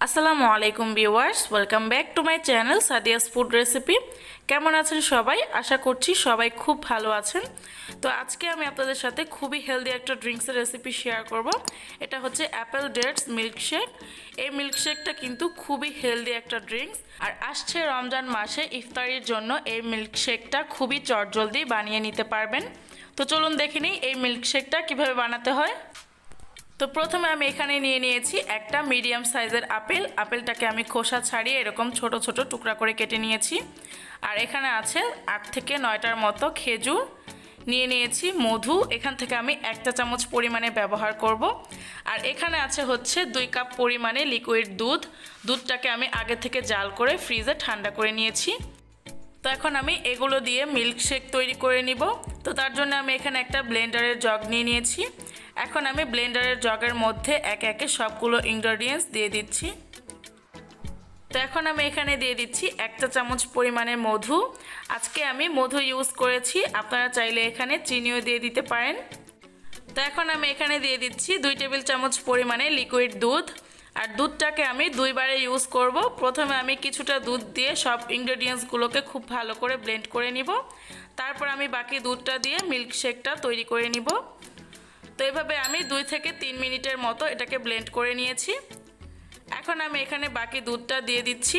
আসসালামু আলাইকুম viewers, welcome back to my channel Sadia's food recipe. কেমন আছেন সবাই? আশা করছি সবাই খুব ভালো আছেন। তো আজকে আমি আপনাদের সাথে খুবই হেলদি একটা ড্রিঙ্কসের রেসিপি শেয়ার করব। এটা হচ্ছে অ্যাপেল ডেটস মিল্কশেক। এই মিল্কশেকটা কিন্তু খুবই হেলদি একটা ড্রিঙ্কস, আর আসছে রমজান মাসে ইফতারির জন্য এই মিল্কশেকটা খুবই চটজলদি বানিয়ে নিতে পারবেন। তো চলুন দেখে নিই এই মিল্কশেকটা কিভাবে বানাতে হয়। তো প্রথমে আমি এখানে নিয়ে নিয়েছি একটা মিডিয়াম সাইজের আপেলটাকে আমি খোসা ছাড়িয়ে এরকম ছোট ছোট টুকরা করে কেটে নিয়েছি। আর এখানে আছে 8 থেকে 9টার মতো খেজুর। নিয়ে নিয়েছি মধু, এখান থেকে আমি 1 চা চামচ পরিমাণে ব্যবহার করব। আর এখানে আছে হচ্ছে 2 কাপ পরিমাণে লিকুইড দুধটাকে আমি আগে থেকে জাল করে ফ্রিজে ঠান্ডা করে নিয়েছি। তো এখন আমি এগুলো দিয়ে মিল্কশেক তৈরি করে নিব। তো তার জন্য আমি এখানে একটা ব্লেন্ডারের জগ নিয়ে নিয়েছি। এখন আমি ব্লেন্ডারের জগের মধ্যে একে একে সবগুলো ইনগ্রেডিয়েন্টস দিয়ে দিচ্ছি। তো এখন আমি এখানে দিয়ে দিচ্ছি 1 চা চামচ পরিমাণে মধু। আজকে আমি মধু ইউজ করেছি, আপনারা চাইলে এখানে চিনিও দিয়ে দিতে পারেন। তো এখন আমি এখানে দিয়ে দিচ্ছি 2 টেবিল চামচ পরিমাণে লিকুইড দুধ। আর দুধটাকে আমি 2 বারে ইউজ করব। প্রথমে আমি কিছুটা দুধ দিয়ে সব ইনগ্রেডিয়েন্টসগুলোকে খুব ভালো করে ব্লেন্ড করে নিব। তারপর আমি বাকি দুধটা দিয়ে মিল্কশেকটা তৈরি করে নিব। তো এইভাবে আমি 2 থেকে 3 মিনিটের মতো এটাকে ব্লেন্ড করে নিয়েছি। এখন আমি এখানে বাকি দুধটা দিয়ে দিচ্ছি।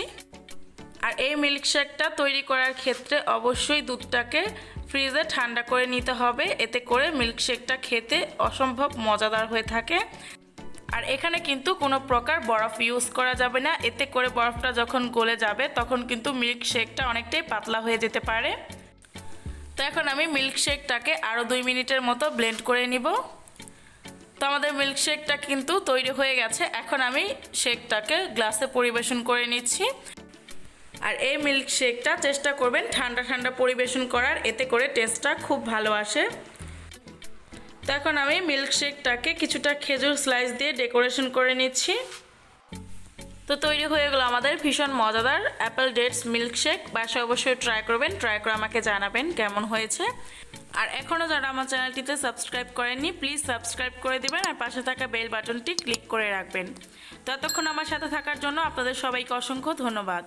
আর এই মিল্কশেকটা তৈরি করার ক্ষেত্রে অবশ্যই দুধটাকে ফ্রিজে ঠান্ডা করে নিতে হবে, এতে করে মিল্কশেকটা খেতে অসম্ভব মজাদার হয়ে থাকে। আর এখানে কিন্তু কোনো প্রকার বরফ ইউজ করা যাবে না, এতে করে বরফটা যখন গলে যাবে তখন কিন্তু মিল্কশেকটা অনেকটাই পাতলা হয়ে যেতে পারে। তো এখন আমি মিল্কশেকটাকে আরও 2 মিনিটের মতো ব্লেন্ড করে নিব। তো আমাদের মিল্কশেকটা কিন্তু তৈরি হয়ে গেছে। এখন আমি শেকটাকে গ্লাসে পরিবেশন করে নিচ্ছি। আর এই মিল্কশেকটা চেষ্টা করবেন ঠান্ডা ঠান্ডা পরিবেশন করার, এতে করে টেস্টটা খুব ভালো আসে। তো এখন আমি মিল্কশেকটাকে কিছুটা খেজুর স্লাইস দিয়ে ডেকোরেশন করে নিচ্ছি। তো তৈরি হয়ে গেল আমাদের ভীষণ মজাদার অ্যাপেল ডেটস মিল্কশেক। বাসায় অবশ্যই ট্রাই করবেন, ট্রাই করে আমাকে জানাবেন কেমন হয়েছে। আর এখনও যারা আমার চ্যানেলটিতে সাবস্ক্রাইব করেননি প্লিজ সাবস্ক্রাইব করে দিবেন, আর পাশে থাকা বেল বাটনটি ক্লিক করে রাখবেন। ততক্ষণ আমার সাথে থাকার জন্য আপনাদের সবাইকে অসংখ্য ধন্যবাদ।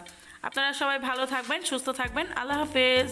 আপনারা সবাই ভালো থাকবেন, সুস্থ থাকবেন। আল্লাহ হাফেজ।